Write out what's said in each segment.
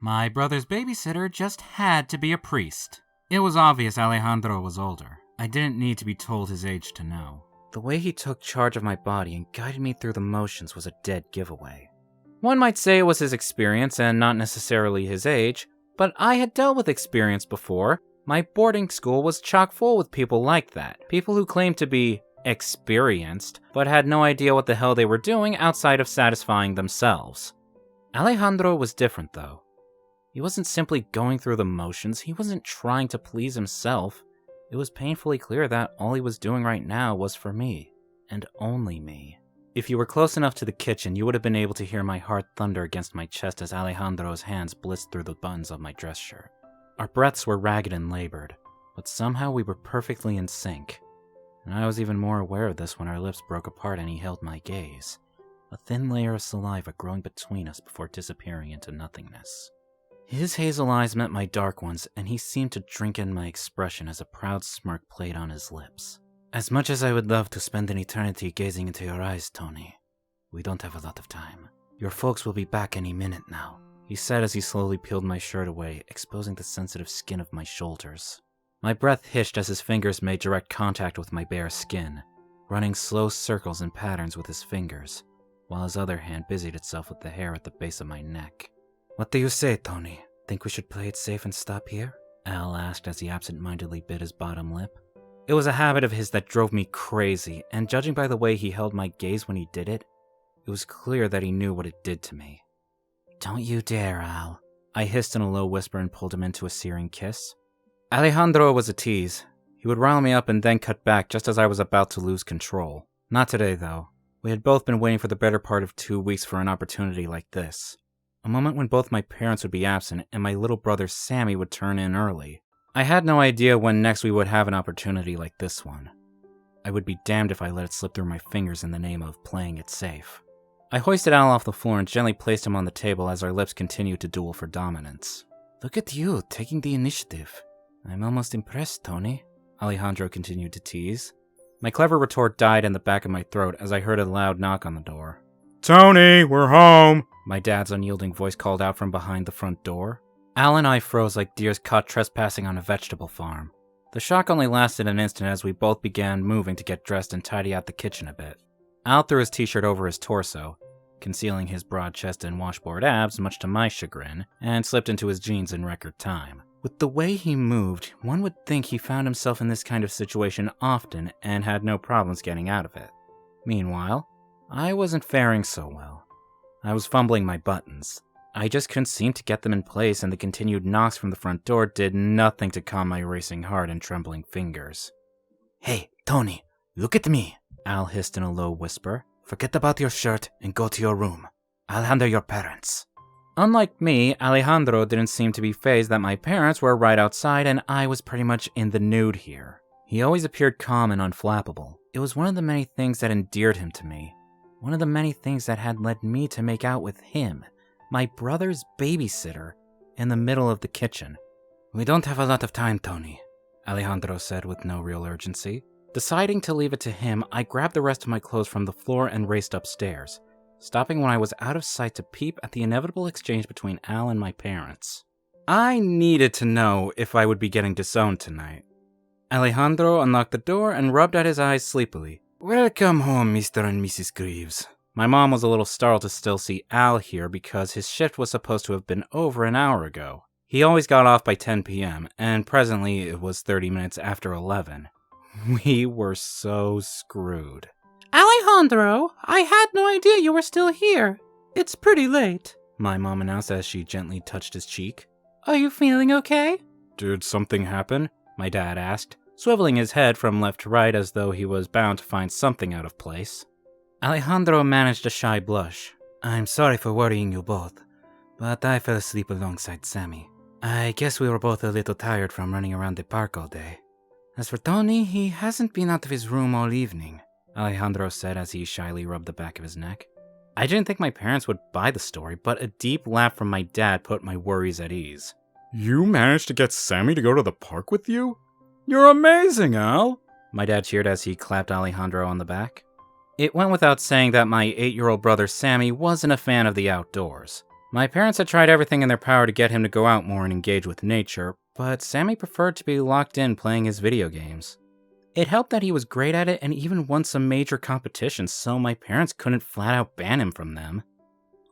My brother's babysitter just had to be a priest. It was obvious Alejandro was older. I didn't need to be told his age to know. The way he took charge of my body and guided me through the motions was a dead giveaway. One might say it was his experience and not necessarily his age, but I had dealt with experience before. My boarding school was chock full with people like that. People who claimed to be experienced, but had no idea what the hell they were doing outside of satisfying themselves. Alejandro was different, though. He wasn't simply going through the motions, he wasn't trying to please himself. It was painfully clear that all he was doing right now was for me, and only me. If you were close enough to the kitchen, you would have been able to hear my heart thunder against my chest as Alejandro's hands blitzed through the buttons of my dress shirt. Our breaths were ragged and labored, but somehow we were perfectly in sync. And I was even more aware of this when our lips broke apart and he held my gaze, a thin layer of saliva growing between us before disappearing into nothingness. His hazel eyes met my dark ones, and he seemed to drink in my expression as a proud smirk played on his lips. As much as I would love to spend an eternity gazing into your eyes, Tony, we don't have a lot of time. Your folks will be back any minute now, he said as he slowly peeled my shirt away, exposing the sensitive skin of my shoulders. My breath hitched as his fingers made direct contact with my bare skin, running slow circles and patterns with his fingers, while his other hand busied itself with the hair at the base of my neck. What do you say, Tony? Think we should play it safe and stop here? Al asked as he absent-mindedly bit his bottom lip. It was a habit of his that drove me crazy, and judging by the way he held my gaze when he did it, it was clear that he knew what it did to me. Don't you dare, Al. I hissed in a low whisper and pulled him into a searing kiss. Alejandro was a tease. He would rile me up and then cut back just as I was about to lose control. Not today, though. We had both been waiting for the better part of 2 weeks for an opportunity like this. A moment when both my parents would be absent and my little brother Sammy would turn in early. I had no idea when next we would have an opportunity like this one. I would be damned if I let it slip through my fingers in the name of playing it safe. I hoisted Al off the floor and gently placed him on the table as our lips continued to duel for dominance. Look at you, taking the initiative. I'm almost impressed, Tony, Alejandro continued to tease. My clever retort died in the back of my throat as I heard a loud knock on the door. Tony, we're home! My dad's unyielding voice called out from behind the front door. Al and I froze like deers caught trespassing on a vegetable farm. The shock only lasted an instant as we both began moving to get dressed and tidy out the kitchen a bit. Al threw his t-shirt over his torso, concealing his broad chest and washboard abs much to my chagrin, and slipped into his jeans in record time. With the way he moved, one would think he found himself in this kind of situation often and had no problems getting out of it. Meanwhile, I wasn't faring so well. I was fumbling my buttons. I just couldn't seem to get them in place, and the continued knocks from the front door did nothing to calm my racing heart and trembling fingers. Hey, Tony, look at me, Al hissed in a low whisper. Forget about your shirt and go to your room. I'll handle your parents. Unlike me, Alejandro didn't seem to be fazed that my parents were right outside and I was pretty much in the nude here. He always appeared calm and unflappable. It was one of the many things that endeared him to me. One of the many things that had led me to make out with him, my brother's babysitter, in the middle of the kitchen. We don't have a lot of time, Tony, Alejandro said with no real urgency. Deciding to leave it to him, I grabbed the rest of my clothes from the floor and raced upstairs, stopping when I was out of sight to peep at the inevitable exchange between Al and my parents. I needed to know if I would be getting disowned tonight. Alejandro unlocked the door and rubbed at his eyes sleepily. Welcome home, Mr. and Mrs. Greaves. My mom was a little startled to still see Al here because his shift was supposed to have been over an hour ago. He always got off by 10 p.m., and presently it was 30 minutes after 11. We were so screwed. Alejandro, I had no idea you were still here. It's pretty late, my mom announced as she gently touched his cheek. Are you feeling okay? Did something happen? My dad asked, swiveling his head from left to right as though he was bound to find something out of place. Alejandro managed a shy blush. I'm sorry for worrying you both, but I fell asleep alongside Sammy. I guess we were both a little tired from running around the park all day. As for Tony, he hasn't been out of his room all evening, Alejandro said as he shyly rubbed the back of his neck. I didn't think my parents would buy the story, but a deep laugh from my dad put my worries at ease. You managed to get Sammy to go to the park with you? You're amazing, Al! My dad cheered as he clapped Alejandro on the back. It went without saying that my 8-year-old brother Sammy wasn't a fan of the outdoors. My parents had tried everything in their power to get him to go out more and engage with nature, but Sammy preferred to be locked in playing his video games. It helped that he was great at it and even won some major competitions, so my parents couldn't flat out ban him from them.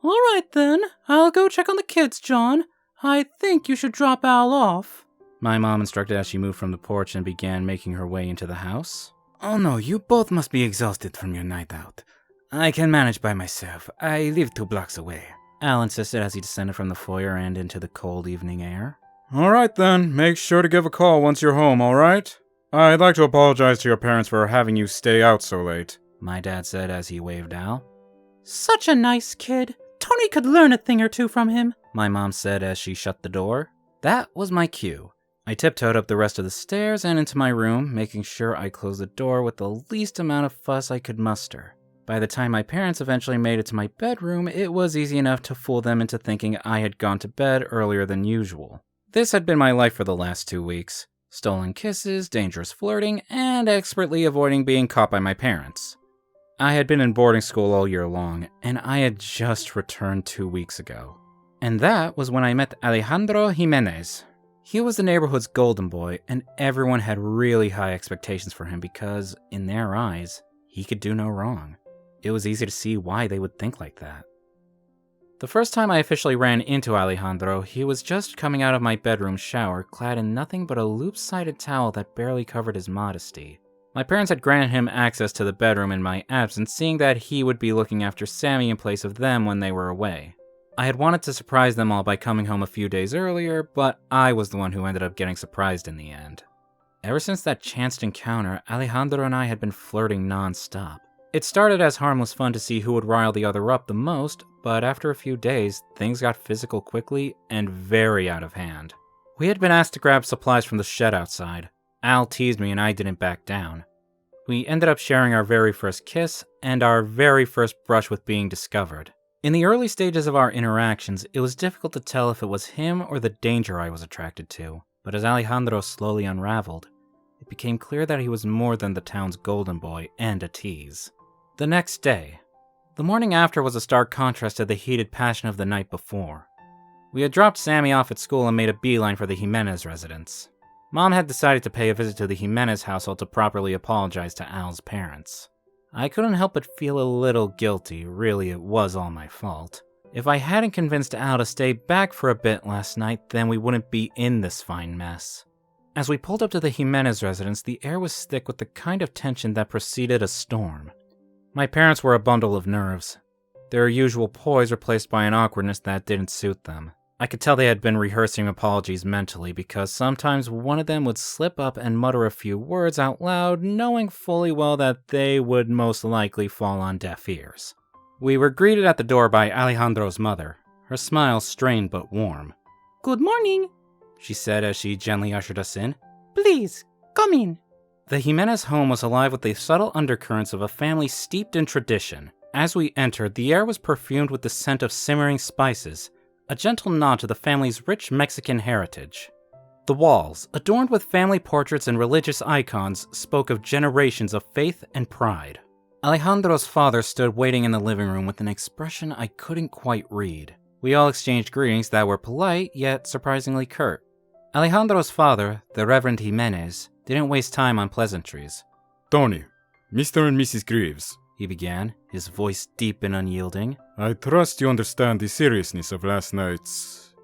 Alright then, I'll go check on the kids, John. I think you should drop Al off, my mom instructed as she moved from the porch and began making her way into the house. Oh no, you both must be exhausted from your night out. I can manage by myself. I live 2 blocks away, Al insisted as he descended from the foyer and into the cold evening air. Alright then, make sure to give a call once you're home, alright? I'd like to apologize to your parents for having you stay out so late, my dad said as he waved Al. Such a nice kid. Tony could learn a thing or two from him, my mom said as she shut the door. That was my cue. I tiptoed up the rest of the stairs and into my room, making sure I closed the door with the least amount of fuss I could muster. By the time my parents eventually made it to my bedroom, it was easy enough to fool them into thinking I had gone to bed earlier than usual. This had been my life for the last 2 weeks. Stolen kisses, dangerous flirting, and expertly avoiding being caught by my parents. I had been in boarding school all year long, and I had just returned 2 weeks ago. And that was when I met Alejandro Jimenez. He was the neighborhood's golden boy, and everyone had really high expectations for him because, in their eyes, he could do no wrong. It was easy to see why they would think like that. The first time I officially ran into Alejandro, he was just coming out of my bedroom shower, clad in nothing but a loop-sided towel that barely covered his modesty. My parents had granted him access to the bedroom in my absence, seeing that he would be looking after Sammy in place of them when they were away. I had wanted to surprise them all by coming home a few days earlier, but I was the one who ended up getting surprised in the end. Ever since that chanced encounter, Alejandro and I had been flirting non-stop. It started as harmless fun to see who would rile the other up the most, but after a few days, things got physical quickly and very out of hand. We had been asked to grab supplies from the shed outside. Al teased me and I didn't back down. We ended up sharing our very first kiss and our very first brush with being discovered. In the early stages of our interactions, it was difficult to tell if it was him or the danger I was attracted to, but as Alejandro slowly unraveled, it became clear that he was more than the town's golden boy and a tease. The next day. The morning after was a stark contrast to the heated passion of the night before. We had dropped Sammy off at school and made a beeline for the Jimenez residence. Mom had decided to pay a visit to the Jimenez household to properly apologize to Al's parents. I couldn't help but feel a little guilty, really it was all my fault. If I hadn't convinced Al to stay back for a bit last night, then we wouldn't be in this fine mess. As we pulled up to the Jimenez residence, the air was thick with the kind of tension that preceded a storm. My parents were a bundle of nerves, their usual poise replaced by an awkwardness that didn't suit them. I could tell they had been rehearsing apologies mentally because sometimes one of them would slip up and mutter a few words out loud, knowing fully well that they would most likely fall on deaf ears. We were greeted at the door by Alejandro's mother, her smile strained but warm. Good morning, she said as she gently ushered us in. Please, come in. The Jimenez home was alive with the subtle undercurrents of a family steeped in tradition. As we entered, the air was perfumed with the scent of simmering spices, a gentle nod to the family's rich Mexican heritage. The walls, adorned with family portraits and religious icons, spoke of generations of faith and pride. Alejandro's father stood waiting in the living room with an expression I couldn't quite read. We all exchanged greetings that were polite, yet surprisingly curt. Alejandro's father, the Reverend Jimenez, didn't waste time on pleasantries. Tony, Mr. and Mrs. Greaves, he began, his voice deep and unyielding. I trust you understand the seriousness of last night's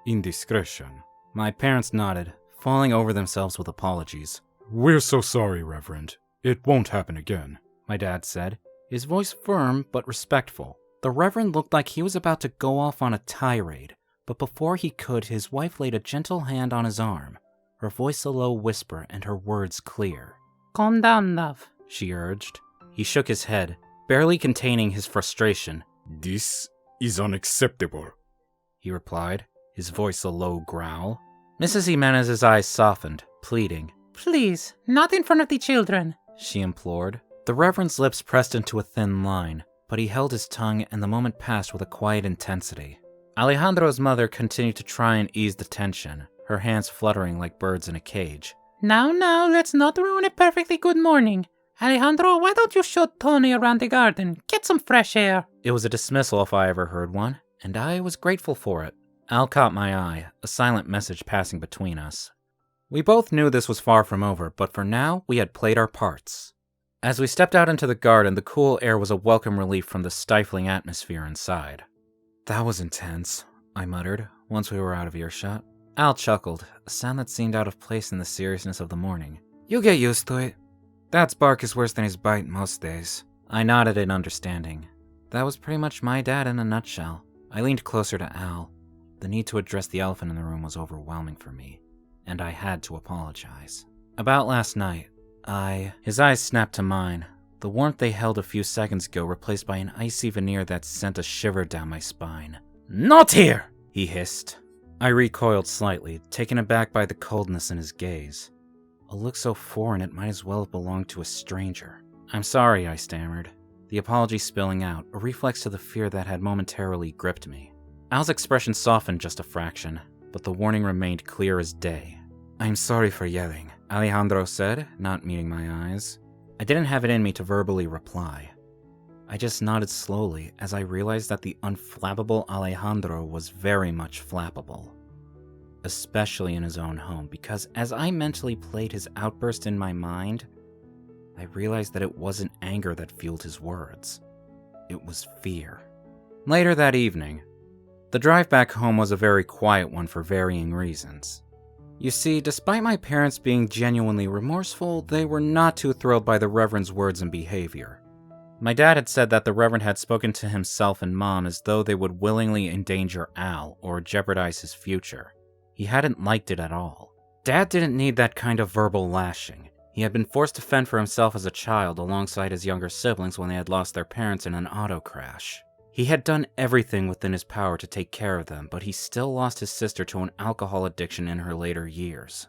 indiscretion. My parents nodded, falling over themselves with apologies. We're so sorry, Reverend. It won't happen again, my dad said, his voice firm but respectful. The Reverend looked like he was about to go off on a tirade, but before he could, his wife laid a gentle hand on his arm, her voice a low whisper and her words clear. Calm down, love, she urged. He shook his head, barely containing his frustration. This is unacceptable, he replied, his voice a low growl. Mrs. Jimenez's eyes softened, pleading. Please, not in front of the children, she implored. The Reverend's lips pressed into a thin line, but he held his tongue and the moment passed with a quiet intensity. Alejandro's mother continued to try and ease the tension, her hands fluttering like birds in a cage. Now, let's not ruin a perfectly good morning. Alejandro, why don't you show Tony around the garden? Get some fresh air. It was a dismissal if I ever heard one. and I was grateful for it. Al caught my eye, a silent message passing between us. We both knew this was far from over, but for now, we had played our parts. As we stepped out into the garden, the cool air was a welcome relief from the stifling atmosphere inside. That was intense, I muttered, once we were out of earshot. Al chuckled, a sound that seemed out of place in the seriousness of the morning. You'll get used to it. Dad's bark is worse than his bite most days. I nodded in understanding. That was pretty much my dad in a nutshell. I leaned closer to Al. The need to address the elephant in the room was overwhelming for me, and I had to apologize. About last night, His eyes snapped to mine, the warmth they held a few seconds ago replaced by an icy veneer that sent a shiver down my spine. Not here! He hissed. I recoiled slightly, taken aback by the coldness in his gaze. A look so foreign it might as well have belonged to a stranger. I'm sorry, I stammered, the apology spilling out, a reflex to the fear that had momentarily gripped me. Al's expression softened just a fraction, but the warning remained clear as day. I'm sorry for yelling, Alejandro said, not meeting my eyes. I didn't have it in me to verbally reply. I just nodded slowly as I realized that the unflappable Alejandro was very much flappable. Especially in his own home, because as I mentally played his outburst in my mind, I realized that it wasn't anger that fueled his words. It was fear. Later that evening, the drive back home was a very quiet one for varying reasons. You see, despite my parents being genuinely remorseful, they were not too thrilled by the Reverend's words and behavior. My dad had said that the Reverend had spoken to himself and Mom as though they would willingly endanger Al or jeopardize his future. He hadn't liked it at all. Dad didn't need that kind of verbal lashing. He had been forced to fend for himself as a child alongside his younger siblings when they had lost their parents in an auto crash. He had done everything within his power to take care of them, but he still lost his sister to an alcohol addiction in her later years.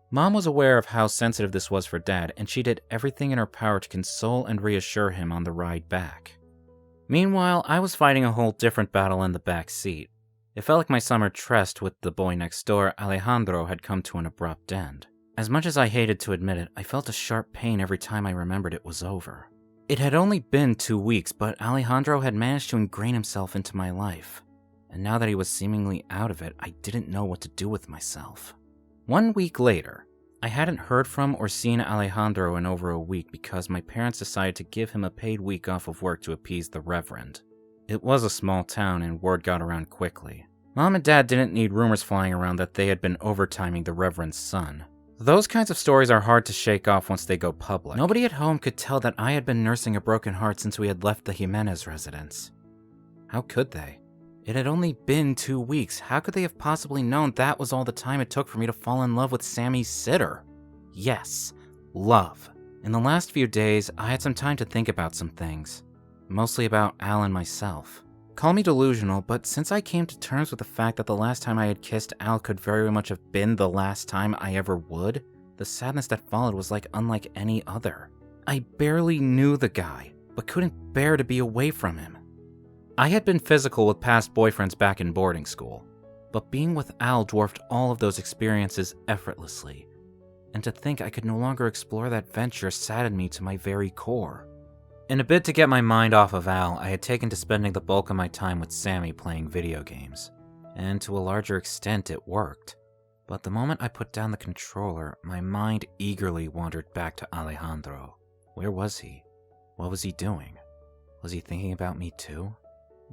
Mom was aware of how sensitive this was for Dad, and she did everything in her power to console and reassure him on the ride back. Meanwhile, I was fighting a whole different battle in the back seat. It felt like my summer tryst with the boy next door, Alejandro, had come to an abrupt end. As much as I hated to admit it, I felt a sharp pain every time I remembered it was over. It had only been 2 weeks, but Alejandro had managed to ingrain himself into my life. And now that he was seemingly out of it, I didn't know what to do with myself. 1 week later, I hadn't heard from or seen Alejandro in over a week because my parents decided to give him a paid week off of work to appease the Reverend. It was a small town and word got around quickly. Mom and Dad didn't need rumors flying around that they had been overtiming the Reverend's son. Those kinds of stories are hard to shake off once they go public. Nobody at home could tell that I had been nursing a broken heart since we had left the Jimenez residence. How could they? It had only been 2 weeks. How could they have possibly known that was all the time it took for me to fall in love with Sammy's sitter? Yes, love. In the last few days, I had some time to think about some things. Mostly about Al and myself. Call me delusional, but since I came to terms with the fact that the last time I had kissed Al could very much have been the last time I ever would, the sadness that followed was unlike any other. I barely knew the guy, but couldn't bear to be away from him. I had been physical with past boyfriends back in boarding school, but being with Al dwarfed all of those experiences effortlessly, and to think I could no longer explore that venture saddened me to my very core. In a bid to get my mind off of Al, I had taken to spending the bulk of my time with Sammy playing video games, and to a larger extent it worked. But the moment I put down the controller, my mind eagerly wandered back to Alejandro. Where was he? What was he doing? Was he thinking about me too?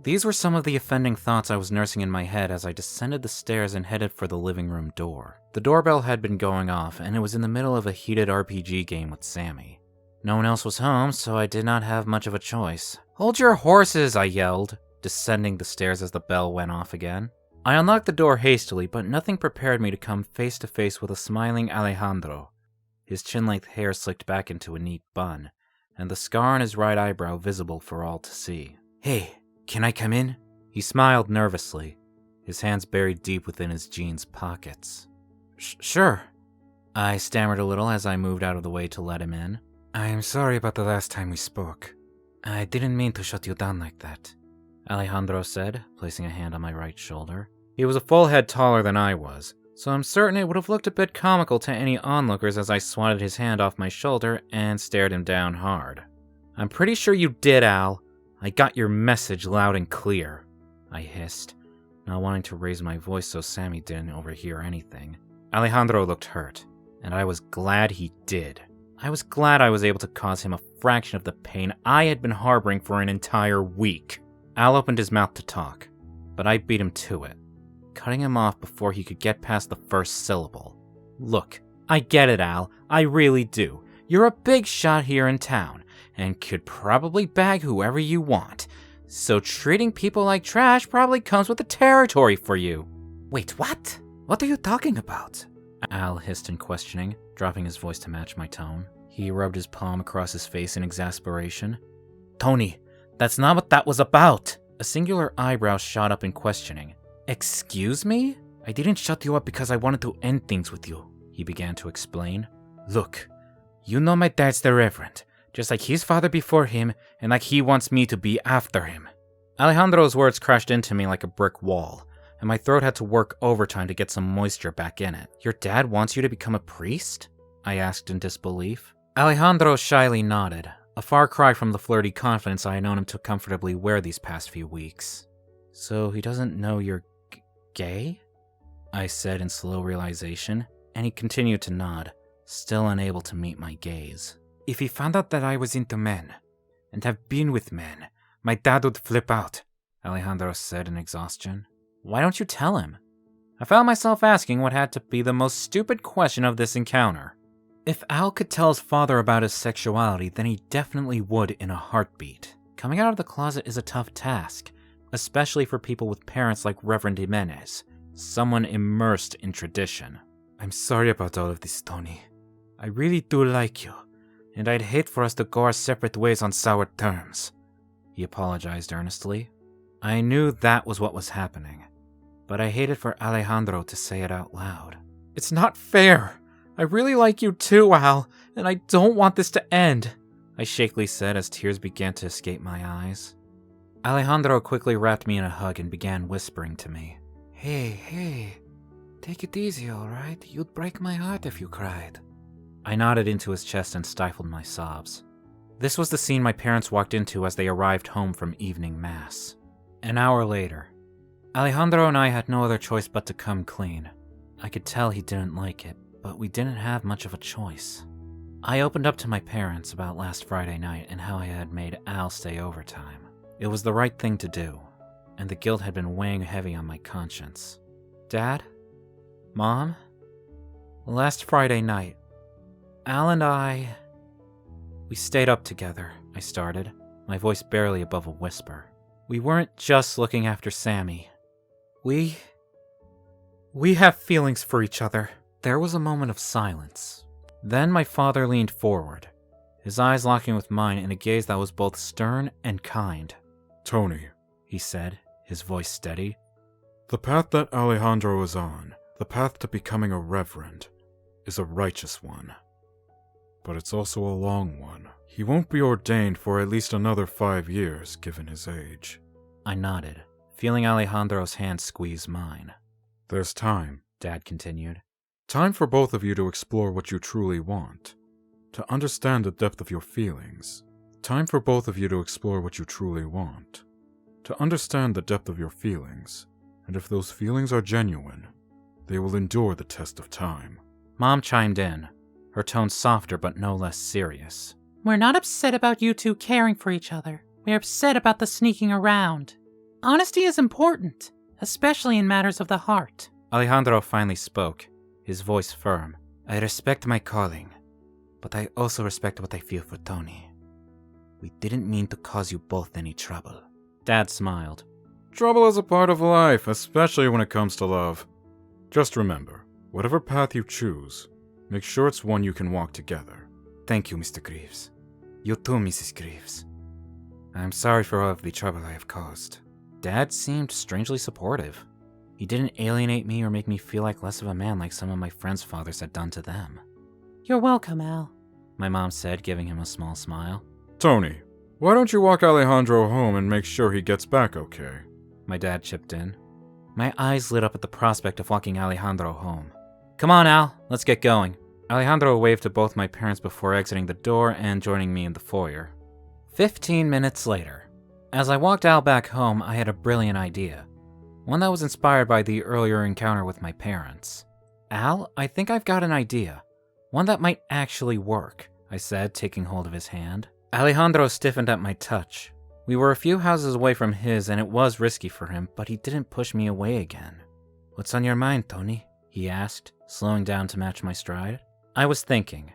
These were some of the offending thoughts I was nursing in my head as I descended the stairs and headed for the living room door. The doorbell had been going off, and it was in the middle of a heated RPG game with Sammy. No one else was home, so I did not have much of a choice. Hold your horses, I yelled, descending the stairs as the bell went off again. I unlocked the door hastily, but nothing prepared me to come face to face with a smiling Alejandro, his chin-length hair slicked back into a neat bun, and the scar on his right eyebrow visible for all to see. Hey, can I come in? He smiled nervously, his hands buried deep within his jeans pockets. Sure. I stammered a little as I moved out of the way to let him in. I am sorry about the last time we spoke. I didn't mean to shut you down like that, Alejandro said, placing a hand on my right shoulder. He was a full head taller than I was, so I'm certain it would have looked a bit comical to any onlookers as I swatted his hand off my shoulder and stared him down hard. I'm pretty sure you did, Al. I got your message loud and clear. I hissed, not wanting to raise my voice so Sammy didn't overhear anything. Alejandro looked hurt, and I was glad he did. I was glad I was able to cause him a fraction of the pain I had been harboring for an entire week. Al opened his mouth to talk, but I beat him to it, cutting him off before he could get past the first syllable. Look, I get it, Al. I really do. You're a big shot here in town, and could probably bag whoever you want. So treating people like trash probably comes with the territory for you. Wait, what? What are you talking about? Al hissed in questioning, dropping his voice to match my tone. He rubbed his palm across his face in exasperation. Tony, that's not what that was about! A singular eyebrow shot up in questioning. Excuse me? I didn't shut you up because I wanted to end things with you, he began to explain. Look, you know my dad's the Reverend, just like his father before him, and like he wants me to be after him. Alejandro's words crashed into me like a brick wall, and my throat had to work overtime to get some moisture back in it. Your dad wants you to become a priest? I asked in disbelief. Alejandro shyly nodded, a far cry from the flirty confidence I had known him to comfortably wear these past few weeks. So he doesn't know you're gay? I said in slow realization, and he continued to nod, still unable to meet my gaze. If he found out that I was into men, and have been with men, my dad would flip out, Alejandro said in exhaustion. Why don't you tell him? I found myself asking what had to be the most stupid question of this encounter. If Al could tell his father about his sexuality, then he definitely would in a heartbeat. Coming out of the closet is a tough task, especially for people with parents like Reverend Jimenez, someone immersed in tradition. I'm sorry about all of this, Tony. I really do like you, and I'd hate for us to go our separate ways on sour terms. He apologized earnestly. I knew that was what was happening, but I hated for Alejandro to say it out loud. It's not fair! I really like you too, Al, and I don't want this to end, I shakily said as tears began to escape my eyes. Alejandro quickly wrapped me in a hug and began whispering to me. Hey, take it easy, alright? You'd break my heart if you cried. I nodded into his chest and stifled my sobs. This was the scene my parents walked into as they arrived home from evening mass. An hour later, Alejandro and I had no other choice but to come clean. I could tell he didn't like it, but we didn't have much of a choice. I opened up to my parents about last Friday night and how I had made Al stay overtime. It was the right thing to do, and the guilt had been weighing heavy on my conscience. Dad? Mom? Last Friday night, Al and we stayed up together, I started, my voice barely above a whisper. We weren't just looking after Sammy. We have feelings for each other. There was a moment of silence. Then my father leaned forward, his eyes locking with mine in a gaze that was both stern and kind. Tony, He said, his voice steady. The path that Alejandro is on, the path to becoming a reverend, is a righteous one. But it's also a long one. He won't be ordained for at least another 5 years, given his age. I nodded, feeling Alejandro's hand squeeze mine. There's time, Dad continued. Time for both of you to explore what you truly want, to understand the depth of your feelings. Time for both of you to explore what you truly want, to understand the depth of your feelings, and if those feelings are genuine, they will endure the test of time. Mom chimed in, her tone softer but no less serious. We're not upset about you two caring for each other. We're upset about the sneaking around. Honesty is important, especially in matters of the heart. Alejandro finally spoke, his voice firm. I respect my calling, but I also respect what I feel for Tony. We didn't mean to cause you both any trouble. Dad smiled. Trouble is a part of life, especially when it comes to love. Just remember, whatever path you choose, make sure it's one you can walk together. Thank you, Mr. Greaves. You too, Mrs. Greaves. I'm sorry for all of the trouble I have caused. Dad seemed strangely supportive. He didn't alienate me or make me feel like less of a man like some of my friends' fathers had done to them. You're welcome, Al, my mom said, giving him a small smile. Tony, why don't you walk Alejandro home and make sure he gets back okay? My dad chipped in. My eyes lit up at the prospect of walking Alejandro home. Come on, Al, let's get going. Alejandro waved to both my parents before exiting the door and joining me in the foyer. 15 minutes later. As I walked Al back home, I had a brilliant idea. One that was inspired by the earlier encounter with my parents. Al, I think I've got an idea. One that might actually work, I said, taking hold of his hand. Alejandro stiffened at my touch. We were a few houses away from his, and it was risky for him, but he didn't push me away again. "What's on your mind, Tony?" he asked, slowing down to match my stride. I was thinking.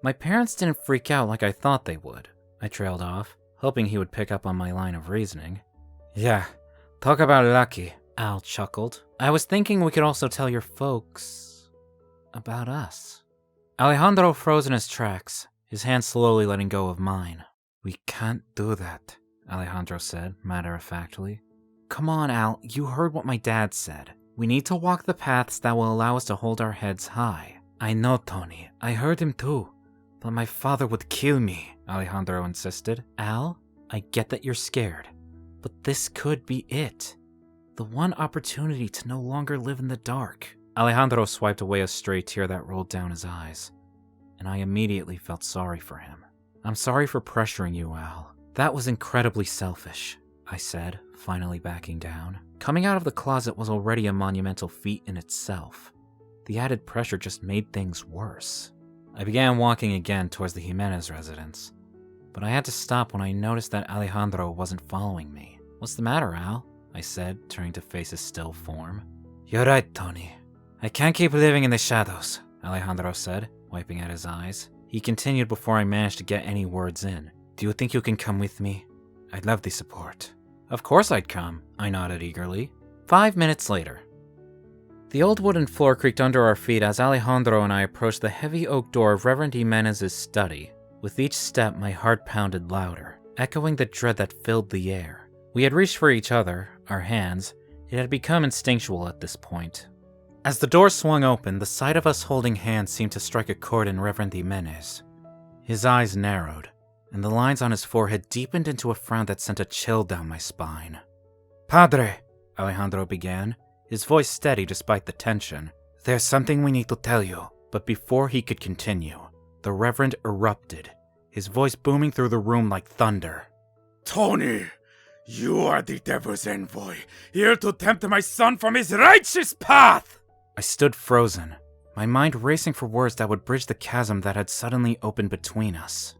My parents didn't freak out like I thought they would. I trailed off, hoping he would pick up on my line of reasoning. "Yeah, talk about lucky," Al chuckled. "I was thinking we could also tell your folks about us." Alejandro froze in his tracks, his hand slowly letting go of mine. "We can't do that," Alejandro said, matter-of-factly. "Come on, Al, you heard what my dad said. We need to walk the paths that will allow us to hold our heads high." "I know, Tony. I heard him too. But my father would kill me," Alejandro insisted. "Al, I get that you're scared, but this could be it. The one opportunity to no longer live in the dark." Alejandro swiped away a stray tear that rolled down his eyes, and I immediately felt sorry for him. "I'm sorry for pressuring you, Al. That was incredibly selfish," I said, finally backing down. Coming out of the closet was already a monumental feat in itself. The added pressure just made things worse. I began walking again towards the Jimenez residence, but I had to stop when I noticed that Alejandro wasn't following me. "What's the matter, Al?" I said, turning to face his still form. "You're right, Tony. I can't keep living in the shadows," Alejandro said, wiping at his eyes. He continued before I managed to get any words in. "Do you think you can come with me? I'd love the support." "Of course I'd come," I nodded eagerly. 5 minutes later. The old wooden floor creaked under our feet as Alejandro and I approached the heavy oak door of Reverend Jimenez's study. With each step, my heart pounded louder, echoing the dread that filled the air. We had reached for each other, our hands. It had become instinctual at this point. As the door swung open, the sight of us holding hands seemed to strike a chord in Reverend Jimenez. His eyes narrowed, and the lines on his forehead deepened into a frown that sent a chill down my spine. "Padre," Alejandro began, his voice steady despite the tension. "There's something we need to tell you." But before he could continue, the Reverend erupted, his voice booming through the room like thunder. "Tony, you are the devil's envoy, here to tempt my son from his righteous path!" I stood frozen, my mind racing for words that would bridge the chasm that had suddenly opened between us.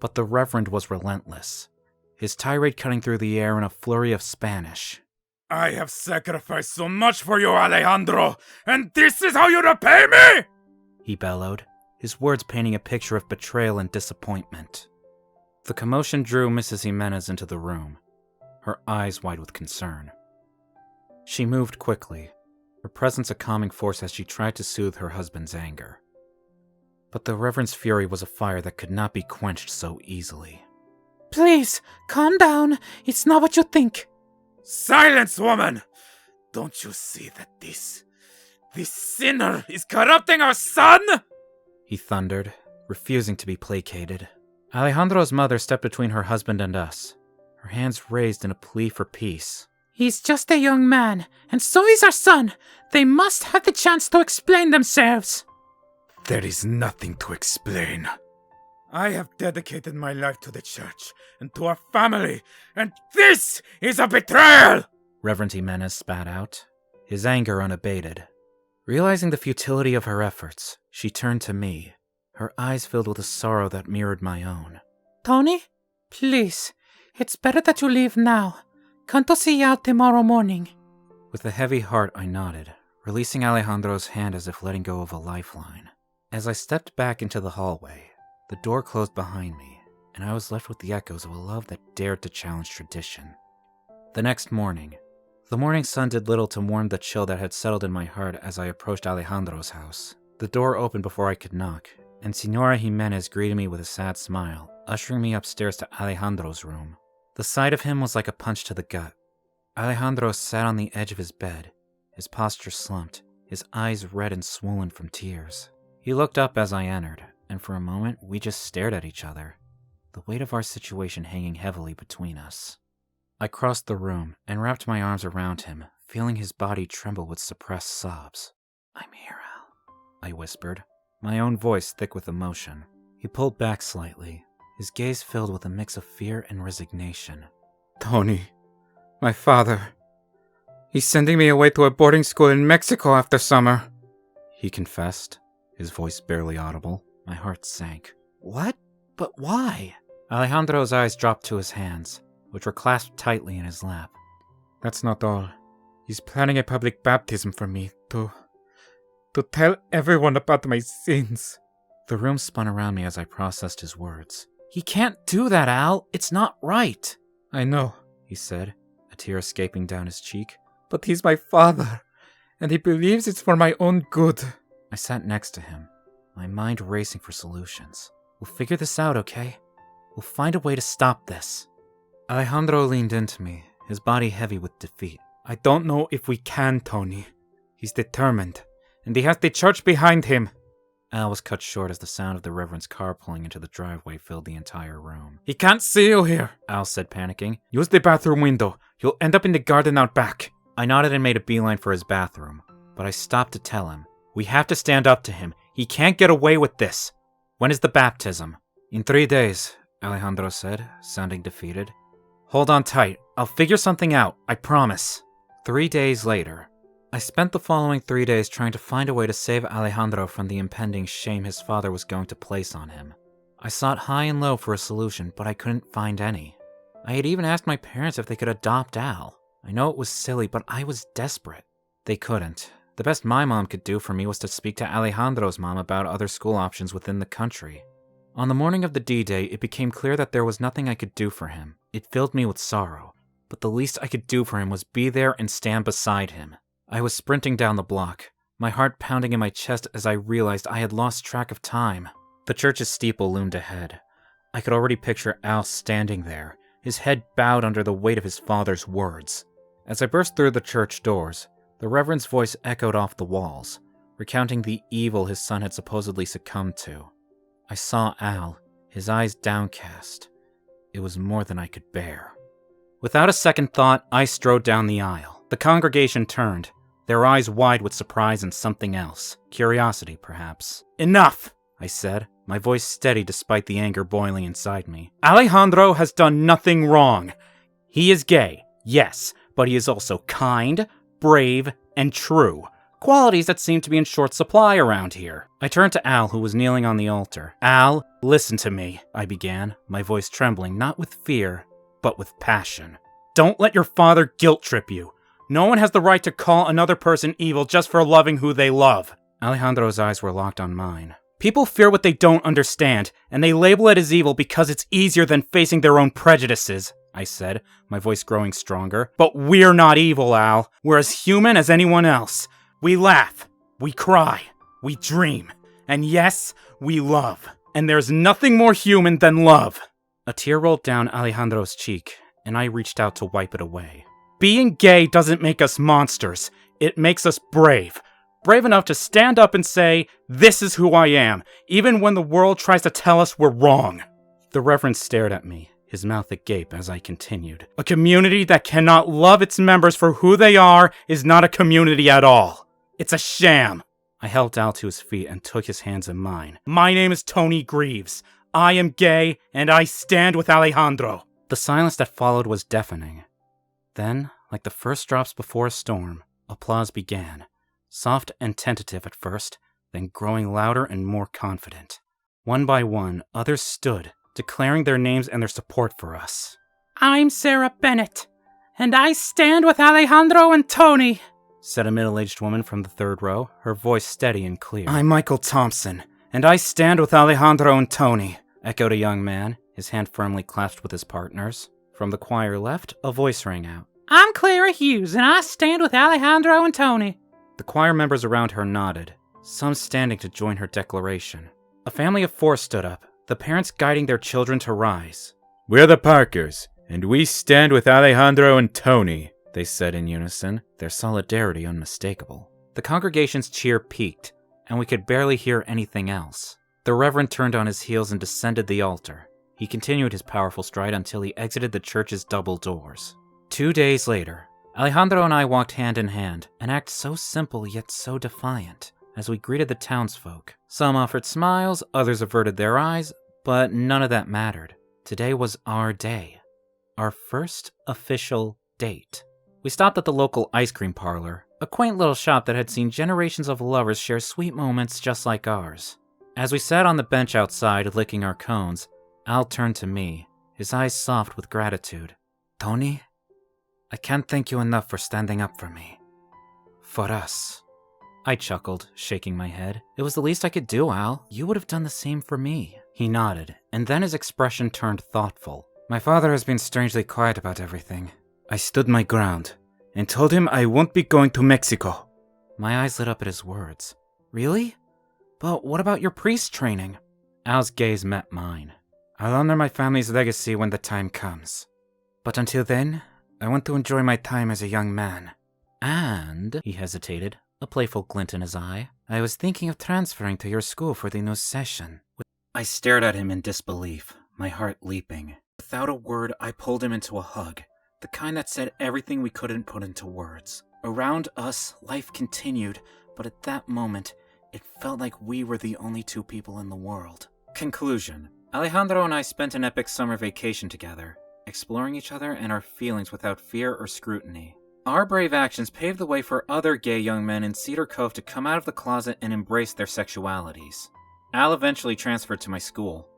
But the Reverend was relentless, his tirade cutting through the air in a flurry of Spanish. "I have sacrificed so much for you, Alejandro, and this is how you repay me?" He bellowed, his words painting a picture of betrayal and disappointment. The commotion drew Mrs. Jimenez into the room, her eyes wide with concern. She moved quickly, her presence a calming force as she tried to soothe her husband's anger. But the Reverend's fury was a fire that could not be quenched so easily. Please, calm down. It's not what you think. "Silence, woman! Don't you see that this sinner is corrupting our son?" He thundered, refusing to be placated. Alejandro's mother stepped between her husband and us, her hands raised in a plea for peace. He's just a young man, and so is our son. They must have the chance to explain themselves. "There is nothing to explain. I have dedicated my life to the church and to our family, and this is a betrayal!" Reverend Jimenez spat out, his anger unabated. Realizing the futility of her efforts, she turned to me, her eyes filled with a sorrow that mirrored my own. Tony, please, it's better that you leave now. Come to see you out tomorrow morning. With a heavy heart, I nodded, releasing Alejandro's hand as if letting go of a lifeline. As I stepped back into the hallway, the door closed behind me, and I was left with the echoes of a love that dared to challenge tradition. The next morning, the morning sun did little to warm the chill that had settled in my heart as I approached Alejandro's house. The door opened before I could knock, and Señora Jimenez greeted me with a sad smile, ushering me upstairs to Alejandro's room. The sight of him was like a punch to the gut. Alejandro sat on the edge of his bed, his posture slumped, his eyes red and swollen from tears. He looked up as I entered, and for a moment we just stared at each other, the weight of our situation hanging heavily between us. I crossed the room and wrapped my arms around him, feeling his body tremble with suppressed sobs. "I'm here, Al," I whispered, my own voice thick with emotion. He pulled back slightly, his gaze filled with a mix of fear and resignation. Tony, my father. He's sending me away to a boarding school in Mexico after summer, he confessed, his voice barely audible. My heart sank. What? But why? Alejandro's eyes dropped to his hands, which were clasped tightly in his lap. That's not all. He's planning a public baptism for me, to tell everyone about my sins. The room spun around me as I processed his words. He can't do that, Al. It's not right. I know, he said, a tear escaping down his cheek. But he's my father, and he believes it's for my own good. I sat next to him, my mind racing for solutions. We'll figure this out, okay? We'll find a way to stop this. Alejandro leaned into me, his body heavy with defeat. I don't know if we can, Tony. He's determined, and he has the church behind him. Al was cut short as the sound of the Reverend's car pulling into the driveway filled the entire room. He can't see you here, Al said, panicking. Use the bathroom window. You'll end up in the garden out back. I nodded and made a beeline for his bathroom, but I stopped to tell him. We have to stand up to him. He can't get away with this. When is the baptism? In 3 days, Alejandro said, sounding defeated. Hold on tight. I'll figure something out, I promise. 3 days later. I spent the following 3 days trying to find a way to save Alejandro from the impending shame his father was going to place on him. I sought high and low for a solution, but I couldn't find any. I had even asked my parents if they could adopt Al. I know it was silly, but I was desperate. They couldn't. The best my mom could do for me was to speak to Alejandro's mom about other school options within the country. On the morning of the D-Day, it became clear that there was nothing I could do for him. It filled me with sorrow, but the least I could do for him was be there and stand beside him. I was sprinting down the block, my heart pounding in my chest as I realized I had lost track of time. The church's steeple loomed ahead. I could already picture Al standing there, his head bowed under the weight of his father's words. As I burst through the church doors, the Reverend's voice echoed off the walls, recounting the evil his son had supposedly succumbed to. I saw Al, his eyes downcast. It was more than I could bear. Without a second thought, I strode down the aisle. The congregation turned, their eyes wide with surprise and something else. Curiosity, perhaps. Enough, I said, my voice steady despite the anger boiling inside me. Alejandro has done nothing wrong. He is gay, yes, but he is also kind, brave, and true. Qualities that seem to be in short supply around here. I turned to Al, who was kneeling on the altar. Al, listen to me, I began, my voice trembling not with fear, but with passion. Don't let your father guilt-trip you. No one has the right to call another person evil just for loving who they love. Alejandro's eyes were locked on mine. People fear what they don't understand, and they label it as evil because it's easier than facing their own prejudices, I said, my voice growing stronger. But we're not evil, Al. We're as human as anyone else. We laugh, we cry, we dream, and yes, we love. And there's nothing more human than love. A tear rolled down Alejandro's cheek, and I reached out to wipe it away. Being gay doesn't make us monsters. It makes us brave. Brave enough to stand up and say, this is who I am, even when the world tries to tell us we're wrong. The Reverend stared at me, his mouth agape as I continued. A community that cannot love its members for who they are is not a community at all. It's a sham. I helped Al to his feet and took his hands in mine. My name is Tony Greaves. I am gay, and I stand with Alejandro. The silence that followed was deafening. Then, like the first drops before a storm, applause began. Soft and tentative at first, then growing louder and more confident. One by one, others stood, declaring their names and their support for us. I'm Sarah Bennett, and I stand with Alejandro and Tony, said a middle-aged woman from the third row, her voice steady and clear. I'm Michael Thompson, and I stand with Alejandro and Tony, echoed a young man, his hand firmly clasped with his partner's. From the choir left, a voice rang out. I'm Clara Hughes, and I stand with Alejandro and Tony. The choir members around her nodded, some standing to join her declaration. A family of 4 stood up, the parents guiding their children to rise. We're the Parkers, and we stand with Alejandro and Tony, they said in unison, their solidarity unmistakable. The congregation's cheer peaked, and we could barely hear anything else. The Reverend turned on his heels and descended the altar. He continued his powerful stride until he exited the church's double doors. 2 days later, Alejandro and I walked hand in hand, an act so simple yet so defiant, as we greeted the townsfolk. Some offered smiles, others averted their eyes, but none of that mattered. Today was our day. Our first official date. We stopped at the local ice cream parlor, a quaint little shop that had seen generations of lovers share sweet moments just like ours. As we sat on the bench outside, licking our cones, Al turned to me, his eyes soft with gratitude. Tony, I can't thank you enough for standing up for me. For us. I chuckled, shaking my head. It was the least I could do, Al. You would have done the same for me. He nodded, and then his expression turned thoughtful. My father has been strangely quiet about everything. I stood my ground, and told him I won't be going to Mexico. My eyes lit up at his words. Really? But what about your priest training? Al's gaze met mine. I'll honor my family's legacy when the time comes. But until then, I want to enjoy my time as a young man. And, he hesitated, a playful glint in his eye, I was thinking of transferring to your school for the new session. I stared at him in disbelief, my heart leaping. Without a word, I pulled him into a hug, the kind that said everything we couldn't put into words. Around us, life continued, but at that moment, it felt like we were the only two people in the world. Conclusion. Alejandro and I spent an epic summer vacation together, exploring each other and our feelings without fear or scrutiny. Our brave actions paved the way for other gay young men in Cedar Cove to come out of the closet and embrace their sexualities. Al eventually transferred to my school.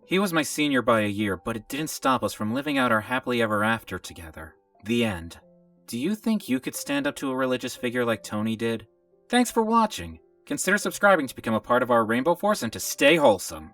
He was my senior by a year, but it didn't stop us from living out our happily ever after together. The end. Do you think you could stand up to a religious figure like Tony did? Thanks for watching. Consider subscribing to become a part of our Rainbow Force and to stay wholesome.